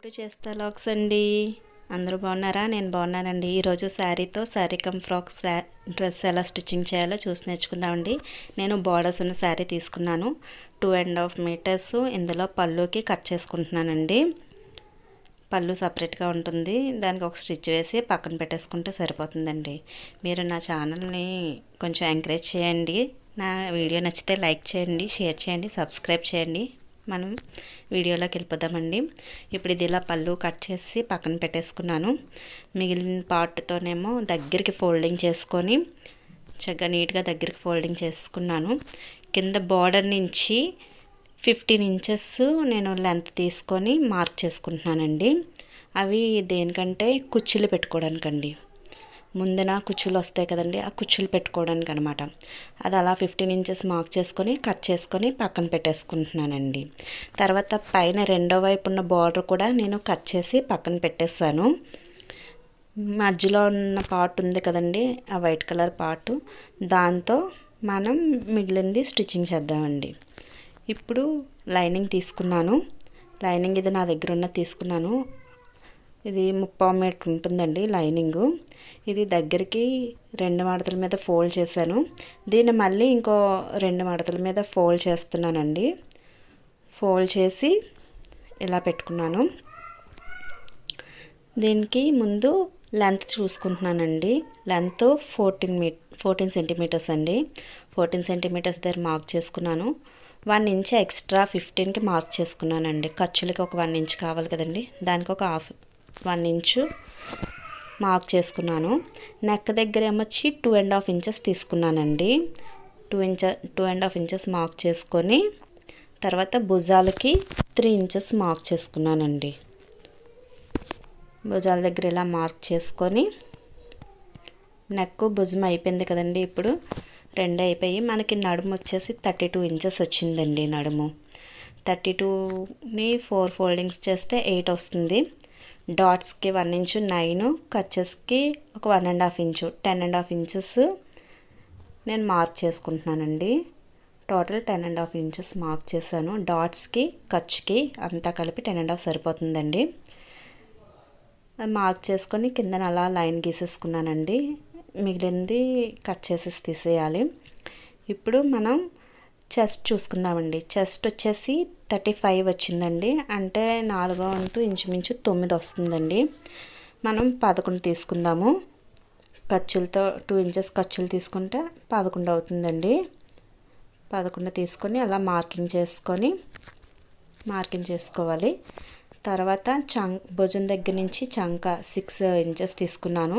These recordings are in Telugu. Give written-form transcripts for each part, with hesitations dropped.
వెల్కమ్ టు చేస్తా లాగ్స్ అండి. అందరూ బాగున్నారా? నేను బాగున్నానండి. ఈరోజు శారీతో శారీ కమ్ ఫ్రాక్ డ్రెస్ ఎలా స్టిచ్చింగ్ చేయాలో చూసి నేర్చుకుందామండి. నేను బార్డర్స్ ఉన్న శారీ తీసుకున్నాను. 2.5 మీటర్స్ ఇందులో పళ్ళుకి కట్ చేసుకుంటున్నానండి. పళ్ళు సపరేట్గా ఉంటుంది. దానికి ఒక స్టిచ్ వేసి పక్కన పెట్టేసుకుంటే సరిపోతుందండి. మీరు నా ఛానల్ని కొంచెం ఎంకరేజ్ చేయండి. నా వీడియో నచ్చితే లైక్ చేయండి, షేర్ చేయండి, సబ్స్క్రైబ్ చేయండి. మనం వీడియోలోకి వెళ్ళిపోదామండి. ఇప్పుడు ఇది ఇలా పళ్ళు కట్ చేసి పక్కన పెట్టేసుకున్నాను. మిగిలిన పార్ట్తోనేమో దగ్గరికి ఫోల్డింగ్ చేసుకొని చక్కగా నీట్గా దగ్గరికి ఫోల్డింగ్ చేసుకున్నాను. కింద బార్డర్ నుంచి 15 ఇంచెస్ నేను లెంత్ తీసుకొని మార్క్ చేసుకుంటున్నానండి. అవి దేనికంటే కుచ్చులు పెట్టుకోవడానికండి. ముందున కుచ్చులు వస్తాయి కదండి, ఆ కుచ్చులు పెట్టుకోవడానికి అనమాట. అది అలా 15 ఇంచెస్ మార్క్ చేసుకొని కట్ చేసుకొని పక్కన పెట్టేసుకుంటున్నానండి. తర్వాత పైన రెండో వైపు ఉన్న బార్డర్ కూడా నేను కట్ చేసి పక్కన పెట్టేస్తాను. మధ్యలో ఉన్న పార్ట్ ఉంది కదండి, ఆ వైట్ కలర్ పార్ట్, దాంతో మనం మిగిలింది స్టిచ్చింగ్ చేద్దామండి. ఇప్పుడు లైనింగ్ తీసుకున్నాను. లైనింగ్ ఇది నా దగ్గర ఉన్న తీసుకున్నాను. ఇది 3/4 మీటర్ ఉంటుందండి లైనింగు. ఇది దగ్గరికి 2 మడతల మీద ఫోల్డ్ చేశాను. దీన్ని మళ్ళీ ఇంకో 2 మడతల మీద ఫోల్డ్ చేస్తున్నానండి. ఫోల్డ్ చేసి ఇలా పెట్టుకున్నాను. దీనికి ముందు లెంత్ చూసుకుంటున్నానండి. లెంత్ 14 సెంటీమీటర్స్ అండి. 14 సెంటీమీటర్స్ దగ్గర మార్క్ చేసుకున్నాను. 1 ఇంచ్ ఎక్స్ట్రా 15కి మార్క్ చేసుకున్నానండి. ఖర్చులకి ఒక 1 ఇంచ్ కావాలి కదండి, దానికి ఒక 1 ఇంచు మార్క్ చేసుకున్నాను. నెక్ దగ్గర ఏమొచ్చి 2.5 ఇంచెస్ తీసుకున్నానండి. 2.5 ఇంచెస్ మార్క్ చేసుకొని తర్వాత భుజాలకి 3 ఇంచెస్ మార్క్ చేసుకున్నానండి. భుజాల దగ్గర ఇలా మార్క్ చేసుకొని నెక్ భుజం అయిపోయింది కదండి. ఇప్పుడు 2 అయిపోయి మనకి నడుము వచ్చేసి 32 ఇంచెస్ వచ్చిందండి. నడుము 32ని 4 ఫోల్డింగ్స్ చేస్తే 8 వస్తుంది. డాట్స్కి 1 ఇంచు 9, కచెస్కి ఒక 1.5 ఇంచు 10.5 ఇంచెస్ నేను మార్క్ చేసుకుంటున్నానండి. టోటల్ 10.5 ఇంచెస్ మార్క్ చేశాను. డాట్స్కి ఖర్చుకి అంతా కలిపి 10.5 సరిపోతుందండి. అది మార్క్ చేసుకొని కిందన అలా లైన్ గీసేసుకున్నానండి. మిగిలింది కట్ చేసేసి తీసేయాలి. ఇప్పుడు మనం చెస్ట్ చూసుకుందామండి. చెస్ట్ వచ్చేసి 35 వచ్చిందండి. అంటే 4వ వంతు ఇంచుమించు 9 వస్తుందండి. మనం 11 తీసుకుందాము. ఖర్చులతో 2 ఇంచెస్ ఖర్చులు తీసుకుంటే 11 అవుతుందండి. 11 తీసుకొని అలా మార్కింగ్ చేసుకోవాలి. తర్వాత భుజం దగ్గర నుంచి చంక 6 ఇంచెస్ తీసుకున్నాను.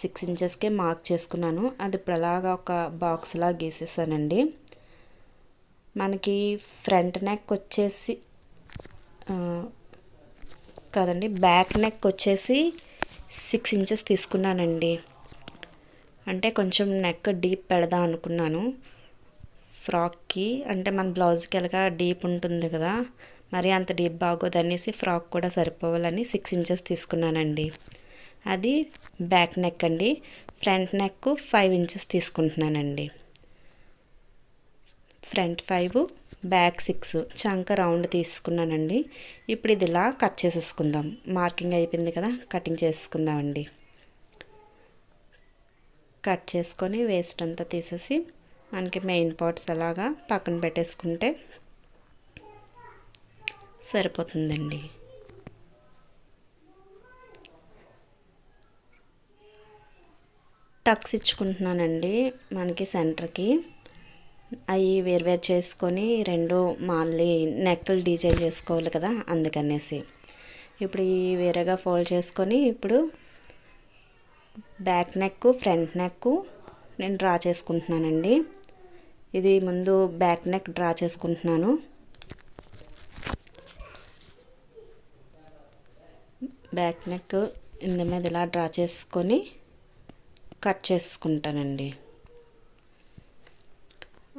6 ఇంచెస్కే మార్క్ చేసుకున్నాను. అది ఇప్పుడు అలాగా ఒక బాక్స్లా గీసేసానండి. మనకి ఫ్రంట్ నెక్ వచ్చేసి కాదండి, బ్యాక్ నెక్ వచ్చేసి 6 ఇంచెస్ తీసుకున్నానండి. అంటే కొంచెం నెక్ డీప్ పెడదాం అనుకున్నాను ఫ్రాక్కి. అంటే మన బ్లౌజ్కి ఎలాగా డీప్ ఉంటుంది కదా, మరి అంత డీప్ బాగోదు అనేసి ఫ్రాక్ కూడా సరిపోవాలని 6 ఇంచెస్ తీసుకున్నానండి. అది బ్యాక్ నెక్ అండి. ఫ్రంట్ నెక్ 5 ఇంచెస్ తీసుకుంటున్నానండి. ఫ్రంట్ 5, బ్యాక్ 6, చంక రౌండ్ తీసుకున్నానండి. ఇప్పుడు ఇది ఇలా కట్ చేసేసుకుందాం. మార్కింగ్ అయిపోయింది కదా, కటింగ్ చేసుకుందామండి. కట్ చేసుకొని వేస్ట్ అంతా తీసేసి మనకి మెయిన్ పార్ట్స్ అలాగా పక్కన పెట్టేసుకుంటే సరిపోతుందండి. టక్స్ ఇచ్చుకుంటున్నానండి మనకి సెంటర్కి. అవి వేరు చేసుకొని 2 మళ్ళీ నెక్కలు డిజైన్ చేసుకోవాలి కదా, అందుకనేసి ఇప్పుడు ఈ వేరేగా ఫోల్డ్ చేసుకొని ఇప్పుడు బ్యాక్ నెక్ ఫ్రంట్ నెక్ నేను డ్రా చేసుకుంటున్నానండి. ఇది ముందు బ్యాక్ నెక్ డ్రా చేసుకుంటున్నాను. బ్యాక్ నెక్ ఇంద మీద ఇలా డ్రా చేసుకొని కట్ చేసుకుంటానండి.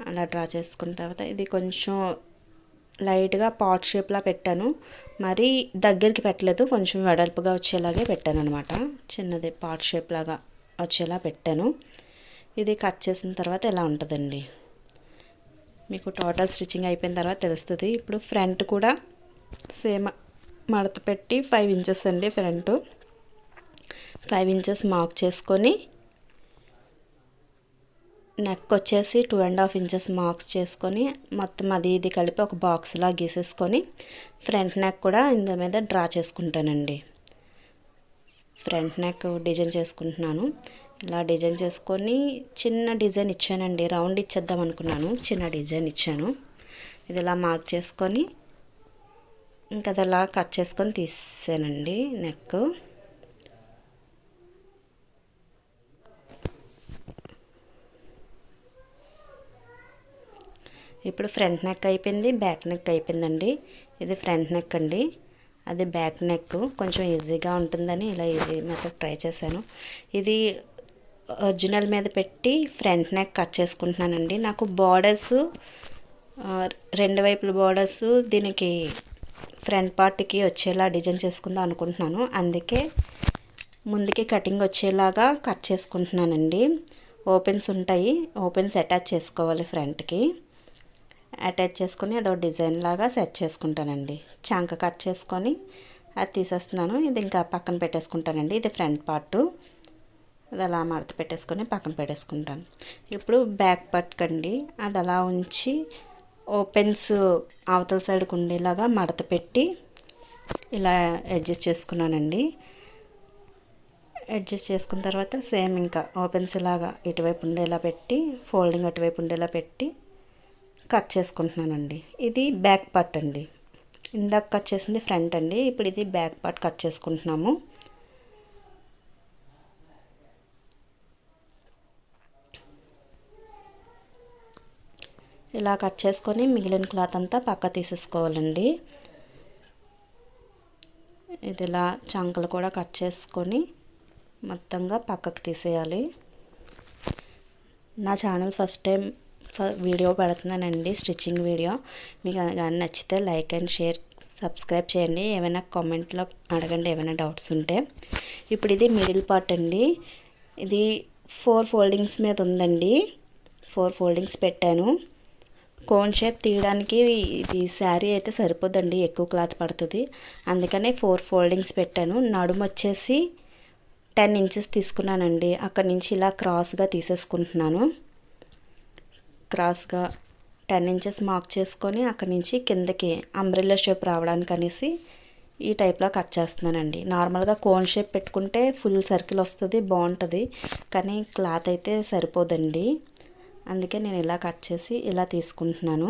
అలా డ్రా చేసుకున్న తర్వాత ఇది కొంచెం లైట్గా పాట్ షేప్లా పెట్టాను. మరి దగ్గరికి పెట్టలేదు, కొంచెం వెడల్పుగా వచ్చేలాగే పెట్టాను అనమాట. చిన్నది పాట్ షేప్ లాగా వచ్చేలా పెట్టాను. ఇది కట్ చేసిన తర్వాత ఇలా ఉంటుందండి. మీకు టోటల్ స్టిచ్చింగ్ అయిపోయిన తర్వాత తెలుస్తుంది. ఇప్పుడు ఫ్రంట్ కూడా సేమ్ మడత పెట్టి 5 ఇంచెస్ అండి ఫ్రంట్ 5 ఇంచెస్ మార్క్ చేసుకొని నెక్ వచ్చేసి 2.5 ఇంచెస్ మార్క్స్ చేసుకొని మొత్తం అది ఇది కలిపి ఒక బాక్స్లా గీసేసుకొని ఫ్రంట్ నెక్ కూడా ఇందు మీద డ్రా చేసుకుంటానండి. ఫ్రంట్ నెక్ డిజైన్ చేసుకుంటున్నాను. ఇలా డిజైన్ చేసుకొని చిన్న డిజైన్ ఇచ్చానండి. రౌండ్ ఇచ్చేద్దాం అనుకున్నాను, చిన్న డిజైన్ ఇచ్చాను. ఇది ఇలా మార్క్ చేసుకొని ఇంకా అది అలా కట్ చేసుకొని తీసానండి నెక్. ఇప్పుడు ఫ్రంట్ నెక్ అయిపోయింది, బ్యాక్ నెక్ అయిపోయిందండి. ఇది ఫ్రంట్ నెక్ అండి, అది బ్యాక్ నెక్. కొంచెం ఈజీగా ఉంటుందని ఇలా ఈజీ మెథడ్ ట్రై చేశాను. ఇది ఒరిజినల్ మీద పెట్టి ఫ్రంట్ నెక్ కట్ చేసుకుంటున్నానండి. నాకు బార్డర్స్ రెండు వైపుల బార్డర్స్ దీనికి ఫ్రంట్ పార్ట్కి వచ్చేలా డిజైన్ చేసుకుందాం అనుకుంటున్నాను. అందుకే ముందుకి కటింగ్ వచ్చేలాగా కట్ చేసుకుంటున్నానండి. ఓపెన్స్ ఉంటాయి, ఓపెన్స్ అటాచ్ చేసుకోవాలి ఫ్రంట్కి. అటాచ్ చేసుకొని అదో డిజైన్ లాగా సెట్ చేసుకుంటానండి. చంక కట్ చేసుకొని అది తీసేస్తున్నాను. ఇది ఇంకా పక్కన పెట్టేసుకుంటానండి. ఇది ఫ్రంట్ పార్ట్, అది అలా మడత పెట్టేసుకొని పక్కన పెట్టేసుకుంటాను. ఇప్పుడు బ్యాక్ పార్ట్ కండి అది అలా ఉంచి ఓపెన్స్ అవతల సైడ్కి ఉండేలాగా మడత పెట్టి ఇలా అడ్జస్ట్ చేసుకున్నానండి. అడ్జస్ట్ చేసుకున్న తర్వాత సేమ్ ఇంకా ఓపెన్స్ ఇలాగా ఇటువైపు ఉండేలా పెట్టి ఫోల్డింగ్ అటువైపు ఉండేలా పెట్టి కట్ చేసుకుంటున్నానండి. ఇది బ్యాక్ పార్ట్ అండి. ఇందాక కట్ చేసింది ఫ్రంట్ అండి, ఇప్పుడు ఇది బ్యాక్ పార్ట్ కట్ చేసుకుంటున్నాము. ఇలా కట్ చేసుకొని మిగిలిన క్లాత్ అంతా పక్క తీసేసుకోవాలండి. ఇది ఇలా చంకలు కూడా కట్ చేసుకొని మొత్తంగా పక్కకు తీసేయాలి. నా ఛానల్ ఫస్ట్ టైం వీడియో పెడుతున్నానండి, స్టిచ్చింగ్ వీడియో. మీకు కానీ నచ్చితే లైక్ అండ్ షేర్, సబ్స్క్రైబ్ చేయండి. ఏమైనా కామెంట్లో అడగండి ఏమైనా డౌట్స్ ఉంటే. ఇప్పుడు ఇది మిడిల్ పార్ట్ అండి. ఇది 4 ఫోల్డింగ్స్ మీద ఉందండి. 4 ఫోల్డింగ్స్ పెట్టాను. కోన్ షేప్ తీయడానికి ఇది శారీ అయితే సరిపోదండి, ఎక్కువ క్లాత్ పడుతుంది. అందుకనే 4 ఫోల్డింగ్స్ పెట్టాను. నడుము వచ్చేసి 10 ఇంచెస్ తీసుకున్నానండి. అక్కడి నుంచి ఇలా క్రాస్గా తీసేసుకుంటున్నాను. క్రాస్గా 10 ఇంచెస్ మార్క్ చేసుకొని అక్కడి నుంచి కిందకి అంబ్రెల్లా షేప్ రావడానికి అనేసి ఈ టైప్లో కట్ చేస్తున్నానండి. నార్మల్గా కోన్ షేప్ పెట్టుకుంటే ఫుల్ సర్కిల్ వస్తుంది, బాగుంటుంది. కానీ క్లాత్ అయితే సరిపోదండి. అందుకే నేను ఇలా కట్ చేసి ఇలా తీసుకుంటున్నాను.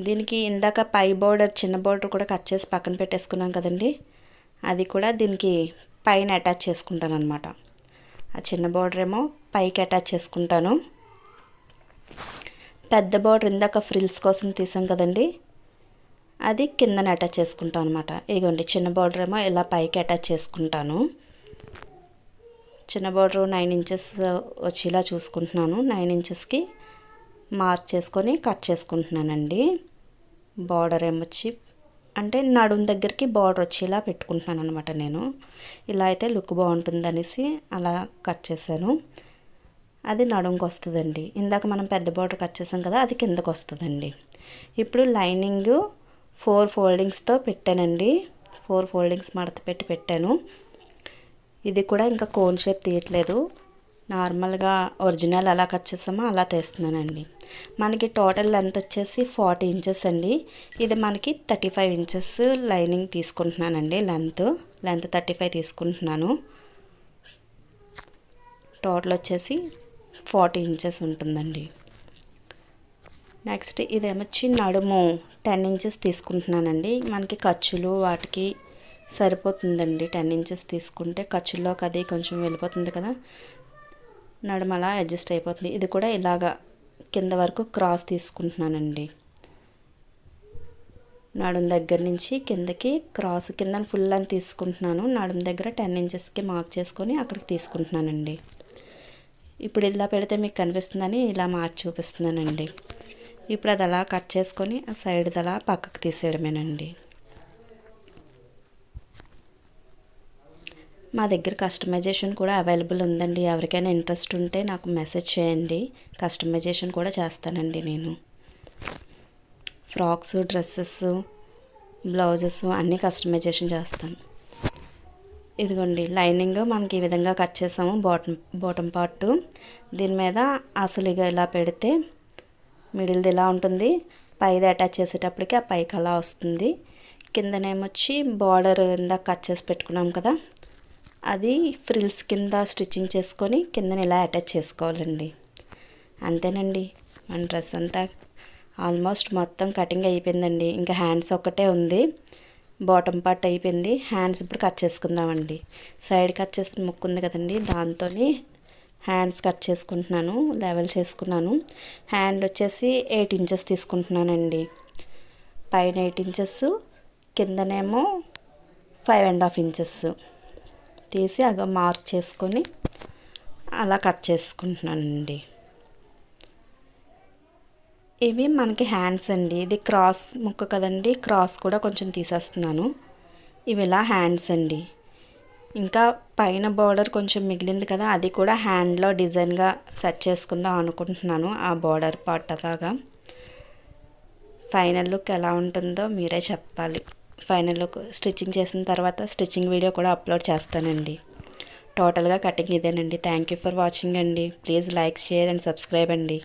దీనికి ఇందాక పై బోర్డర్ చిన్న బోర్డర్ కూడా కట్ చేసి పక్కన పెట్టేసుకున్నాను కదండి, అది కూడా దీనికి పైన అటాచ్ చేసుకుంటాను అనమాట. ఆ చిన్న బోర్డర్ ఏమో పైకి అటాచ్ చేసుకుంటాను. పెద్ద బోర్డర్ ఇందాక ఫ్రిల్స్ కోసం తీసాం కదండి, అది కిందన అటాచ్ చేసుకుంటాను అనమాట. ఇదిగోండి చిన్న బోర్డర్ ఏమో ఇలా పైకి అటాచ్ చేసుకుంటాను. చిన్న బోర్డర్ 9 ఇంచెస్ వచ్చేలా చూసుకుంటున్నాను. 9 ఇంచెస్కి మార్క్ చేసుకొని కట్ చేసుకుంటున్నానండి. బార్డర్ ఏమొచ్చి అంటే నడుం దగ్గరికి బార్డర్ వచ్చేలా పెట్టుకుంటున్నాను అనమాట. నేను ఇలా అయితే లుక్ బాగుంటుంది అనేసి అలా కట్ చేశాను. అది నడుంకి వస్తుందండి. ఇందాక మనం పెద్ద బార్డర్ కట్ చేసాం కదా, అది కిందకు వస్తుందండి. ఇప్పుడు లైనింగ్ 4 ఫోల్డింగ్స్తో పెట్టానండి. 4 ఫోల్డింగ్స్ మడత పెట్టి పెట్టాను. ఇది కూడా ఇంకా కోన్ షేప్ తీయట్లేదు, నార్మల్గా ఒరిజినల్ అలా కట్ చేసామో అలా తీస్తున్నానండి. మనకి టోటల్ లెంత్ వచ్చేసి 40 ఇంచెస్ అండి. ఇది మనకి 35 ఇంచెస్ లైనింగ్ తీసుకుంటున్నానండి. లెంత్ 35 తీసుకుంటున్నాను. టోటల్ వచ్చేసి 40 ఇంచెస్ ఉంటుందండి. నెక్స్ట్ ఇదేమొచ్చి నడుము 10 ఇంచెస్ తీసుకుంటున్నానండి. మనకి ఖర్చులు వాటికి సరిపోతుందండి. 10 ఇంచెస్ తీసుకుంటే ఖర్చుల్లోకి అది కొంచెం వెళ్ళిపోతుంది కదా, నడుము అలా అడ్జస్ట్ అయిపోతుంది. ఇది కూడా ఇలాగా కింద వరకు క్రాస్ తీసుకుంటున్నానండి. నడుము దగ్గర నుంచి కిందకి క్రాస్, కింద ఫుల్ అని తీసుకుంటున్నాను. నడుము దగ్గర 10 ఇంచెస్కి మార్క్ చేసుకొని అక్కడికి తీసుకుంటున్నానండి. ఇప్పుడు ఇలా పెడితే మీకు కనిపిస్తుందని ఇలా మార్చి చూపిస్తున్నానండి. ఇప్పుడు అది అలా కట్ చేసుకొని ఆ సైడ్ అలా పక్కకు తీసేయడమేనండి. మా దగ్గర కస్టమైజేషన్ కూడా అవైలబుల్ ఉందండి. ఎవరికైనా ఇంట్రెస్ట్ ఉంటే నాకు మెసేజ్ చేయండి, కస్టమైజేషన్ కూడా చేస్తానండి నేను. ఫ్రాక్స్, డ్రెస్సెస్, బ్లౌజెస్ అన్నీ కస్టమైజేషన్ చేస్తాను. ఇదిగోండి లైనింగ్ మనకి ఈ విధంగా కట్ చేసాము. బాటమ్ పార్ట్ దీని మీద అసలు ఇక ఇలా పెడితే మిడిల్ది ఇలా ఉంటుంది. పైది అటాచ్ చేసేటప్పటికి ఆ పైకి అలా వస్తుంది. కిందనేమొచ్చి బార్డర్ ఇందాక కట్ చేసి పెట్టుకున్నాం కదా, అది ఫ్రిల్స్ కింద స్టిచ్చింగ్ చేసుకొని కిందన ఇలా అటాచ్ చేసుకోవాలండి. అంతేనండి, మన డ్రెస్ అంతా ఆల్మోస్ట్ మొత్తం కటింగ్ అయిపోయిందండి. ఇంకా హ్యాండ్స్ ఒక్కటే ఉంది. బాటమ్ పార్ట్ అయిపోయింది. హ్యాండ్స్ ఇప్పుడు కట్ చేసుకుందామండి. సైడ్ కట్ చేసిన ముక్కు ఉంది కదండి, దాంతో హ్యాండ్స్ కట్ చేసుకుంటున్నాను. లెవెల్ చేసుకున్నాను. హ్యాండ్ వచ్చేసి 8 ఇంచెస్ తీసుకుంటున్నానండి. పైన 8 ఇంచెస్, కిందనేమో 5.5 ఇంచెస్ తీసి అలా మార్క్ చేసుకొని అలా కట్ చేసుకుంటున్నానండి. ఇవి మనకి హ్యాండ్స్ అండి. ఇది క్రాస్ ముక్క కదండి, క్రాస్ కూడా కొంచెం తీసేస్తున్నాను. ఇవి ఇలా హ్యాండ్స్ అండి. ఇంకా పైన బార్డర్ కొంచెం మిగిలింది కదా, అది కూడా హ్యాండ్లో డిజైన్గా సెట్ చేసుకుందాం అనుకుంటున్నాను. ఆ బార్డర్ పార్ట్ అలాగా ఫైనల్ లుక్ ఎలా ఉంటుందో మీరే చెప్పాలి. ఫైనల్ లుక్ స్టిచ్చింగ్ చేసిన తర్వాత స్టిచ్చింగ్ వీడియో కూడా అప్లోడ్ చేస్తానండి. టోటల్గా కటింగ్ ఇదేనండి. థ్యాంక్ యూ ఫర్ వాచింగ్ అండి. Please like, share and subscribe అండి.